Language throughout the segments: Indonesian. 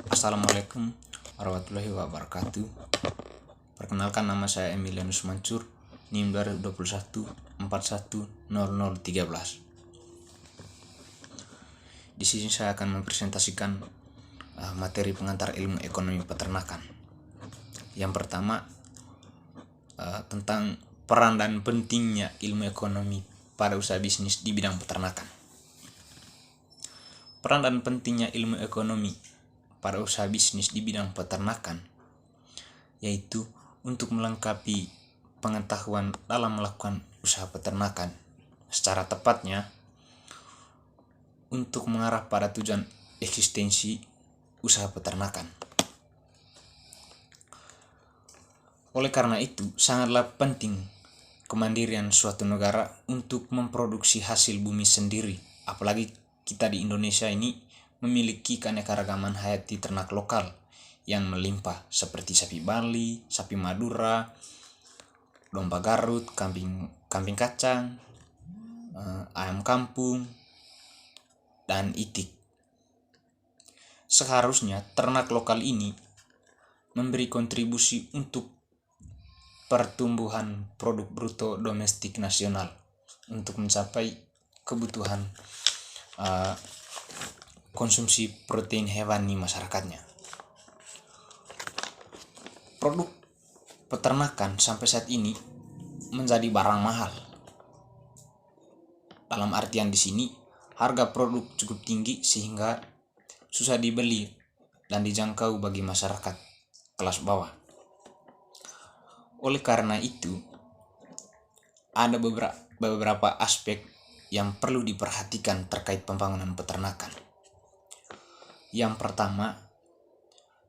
Assalamualaikum warahmatullahi wabarakatuh. Perkenalkan, nama saya Emilianus Mansur, NIM 2021 410013. Di sini saya akan mempresentasikan materi pengantar ilmu ekonomi peternakan. Yang pertama, tentang peran dan pentingnya ilmu ekonomi pada usaha bisnis di bidang peternakan. Peran dan pentingnya ilmu ekonomi pada usaha bisnis di bidang peternakan yaitu untuk melengkapi pengetahuan dalam melakukan usaha peternakan, secara tepatnya untuk mengarah pada tujuan eksistensi usaha peternakan. Oleh karena itu, sangatlah penting kemandirian suatu negara untuk memproduksi hasil bumi sendiri, apalagi kita di Indonesia ini memiliki keanekaragaman hayati ternak lokal yang melimpah seperti sapi Bali, sapi Madura, domba Garut, kambing kacang, ayam kampung, dan itik. Seharusnya ternak lokal ini memberi kontribusi untuk pertumbuhan produk bruto domestik nasional untuk mencapai kebutuhan konsumsi protein hewani masyarakatnya. Produk peternakan sampai saat ini menjadi barang mahal. Dalam artian di sini, harga produk cukup tinggi sehingga susah dibeli dan dijangkau bagi masyarakat kelas bawah. Oleh karena itu, ada beberapa aspek yang perlu diperhatikan terkait pembangunan peternakan. Yang pertama,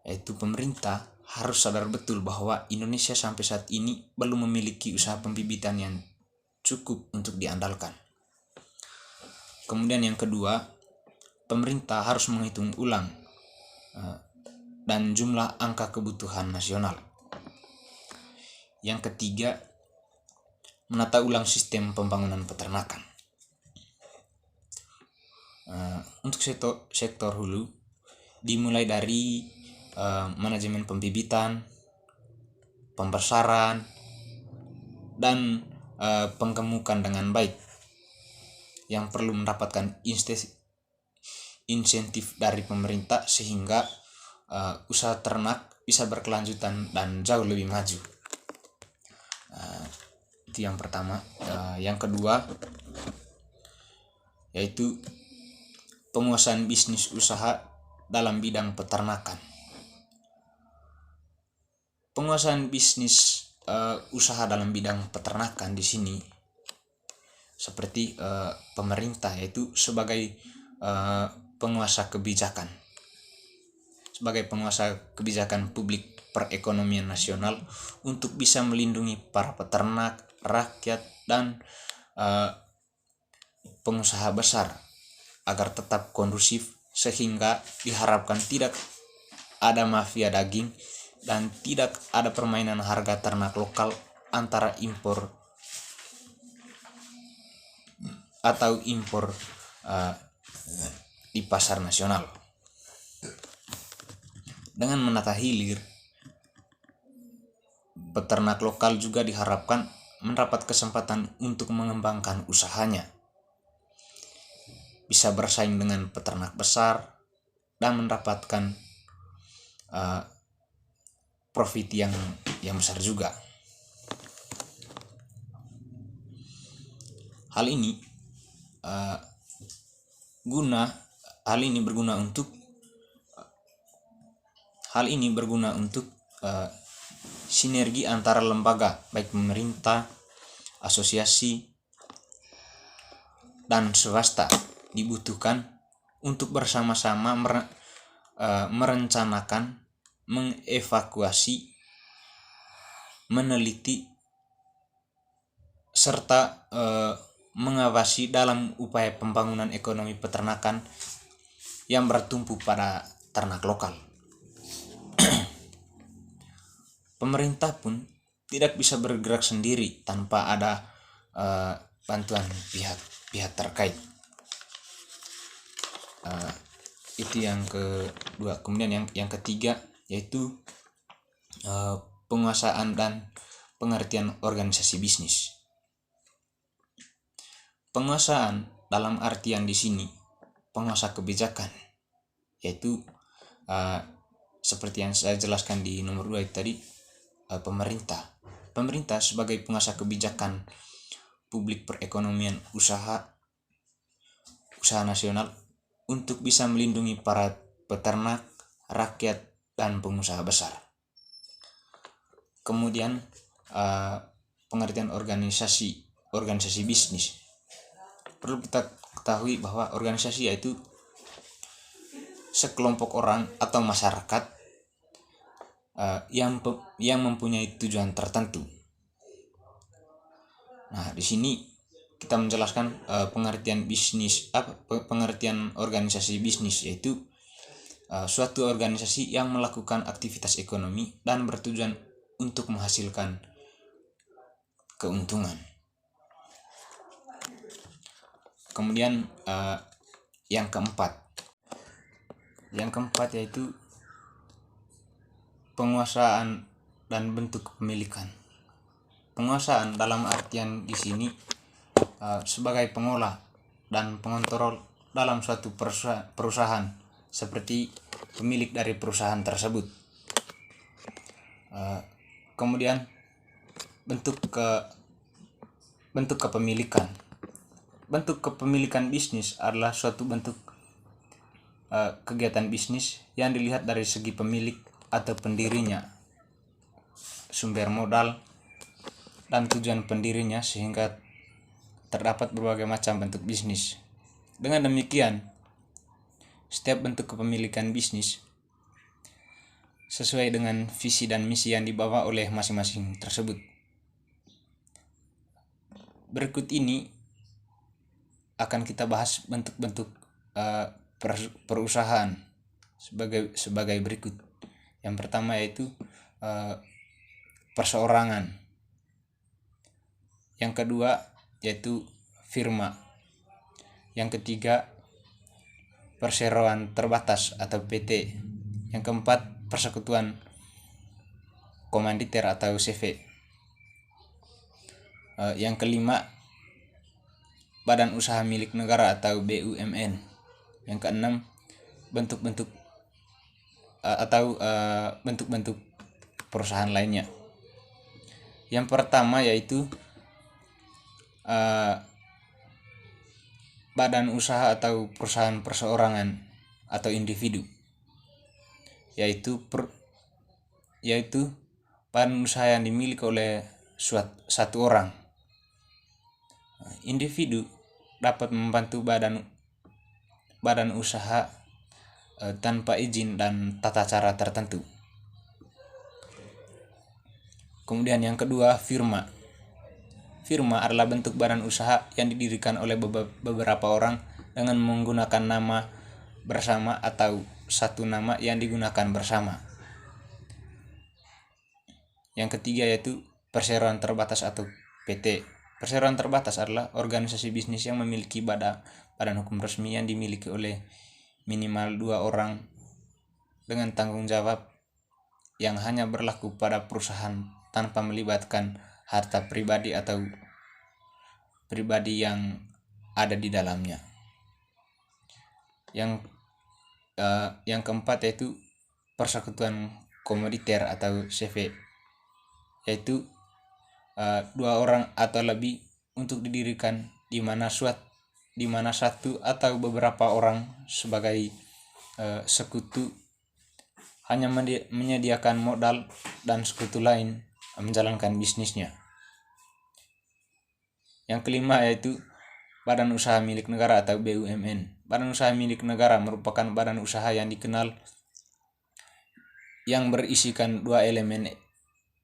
yaitu pemerintah harus sadar betul bahwa Indonesia sampai saat ini belum memiliki usaha pembibitan yang cukup untuk diandalkan. Kemudian yang kedua, pemerintah harus menghitung ulang dan jumlah angka kebutuhan nasional. Yang ketiga, menata ulang sistem pembangunan peternakan. Untuk sektor hulu, dimulai dari manajemen pembibitan, pembesaran, dan penggemukan dengan baik, yang perlu mendapatkan insentif dari pemerintah sehingga usaha ternak bisa berkelanjutan dan jauh lebih maju. Itu yang pertama. Yang kedua, yaitu penguasaan bisnis usaha dalam bidang peternakan. Penguasaan bisnis usaha dalam bidang peternakan di sini seperti pemerintah, yaitu sebagai penguasa kebijakan, publik perekonomian nasional untuk bisa melindungi para peternak, rakyat, dan pengusaha besar agar tetap kondusif, sehingga diharapkan tidak ada mafia daging dan tidak ada permainan harga ternak lokal antara impor di pasar nasional. Dengan menata hilir, peternak lokal juga diharapkan mendapat kesempatan untuk mengembangkan usahanya, bisa bersaing dengan peternak besar dan mendapatkan profit yang besar juga. Hal ini berguna untuk sinergi antara lembaga baik pemerintah, asosiasi, dan swasta dibutuhkan untuk bersama-sama merencanakan, mengevakuasi, meneliti, serta mengawasi dalam upaya pembangunan ekonomi peternakan yang bertumpu pada ternak lokal. Pemerintah pun tidak bisa bergerak sendiri tanpa ada bantuan pihak terkait. Itu yang kedua. Kemudian yang ketiga yaitu penguasaan dan pengertian organisasi bisnis. Penguasaan dalam artian di sini penguasa kebijakan, yaitu seperti yang saya jelaskan di nomor 2 tadi, pemerintah. Pemerintah sebagai penguasa kebijakan publik perekonomian usaha nasional untuk bisa melindungi para peternak, rakyat, dan pengusaha besar. Kemudian pengertian organisasi bisnis. Perlu kita ketahui bahwa organisasi yaitu sekelompok orang atau masyarakat yang mempunyai tujuan tertentu. Nah, di sini kita menjelaskan pengertian organisasi bisnis, yaitu suatu organisasi yang melakukan aktivitas ekonomi dan bertujuan untuk menghasilkan keuntungan. Kemudian yang keempat yaitu penguasaan dan bentuk kepemilikan. Penguasaan dalam artian di sini sebagai pengolah dan pengontrol dalam suatu perusahaan seperti pemilik dari perusahaan tersebut. Kemudian bentuk kepemilikan. Bentuk kepemilikan bisnis adalah suatu bentuk kegiatan bisnis yang dilihat dari segi pemilik atau pendirinya, sumber modal, dan tujuan pendirinya, sehingga terdapat berbagai macam bentuk bisnis. Dengan demikian, setiap bentuk kepemilikan bisnis sesuai dengan visi dan misi yang dibawa oleh masing-masing tersebut. Berikut ini akan kita bahas bentuk-bentuk perusahaan sebagai berikut. Yang pertama yaitu perseorangan. Yang kedua yaitu firma. Yang ketiga perseroan terbatas atau PT. Yang keempat persekutuan komanditer atau CV. Yang kelima badan usaha milik negara atau BUMN. Yang keenam bentuk-bentuk perusahaan lainnya. Yang pertama yaitu badan usaha atau perusahaan perseorangan atau individu, yaitu badan usaha yang dimiliki oleh satu orang. Individu dapat membantu badan usaha tanpa izin dan tata cara tertentu. Kemudian yang kedua, firma. Firma adalah bentuk badan usaha yang didirikan oleh beberapa orang dengan menggunakan nama bersama atau satu nama yang digunakan bersama. Yang ketiga yaitu perseroan terbatas atau PT. Perseroan terbatas adalah organisasi bisnis yang memiliki badan hukum resmi yang dimiliki oleh minimal 2 orang dengan tanggung jawab yang hanya berlaku pada perusahaan tanpa melibatkan harta pribadi atau pribadi yang ada di dalamnya. Yang keempat yaitu persekutuan komoditer atau CV, yaitu 2 orang atau lebih untuk didirikan di mana satu atau beberapa orang sebagai sekutu hanya menyediakan modal dan sekutu lain menjalankan bisnisnya. Yang kelima yaitu badan usaha milik negara atau BUMN. Badan usaha milik negara merupakan badan usaha yang dikenal yang berisikan 2 elemen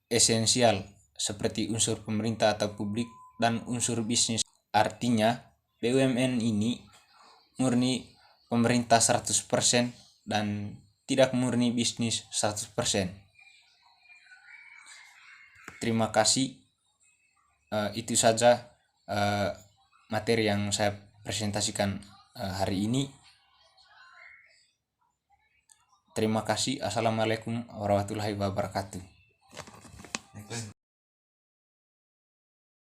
esensial seperti unsur pemerintah atau publik dan unsur bisnis. Artinya BUMN ini murni pemerintah 100% dan tidak murni bisnis 100%. Terima kasih. Itu saja materi yang saya presentasikan hari ini. Terima kasih. Assalamualaikum warahmatullahi wabarakatuh.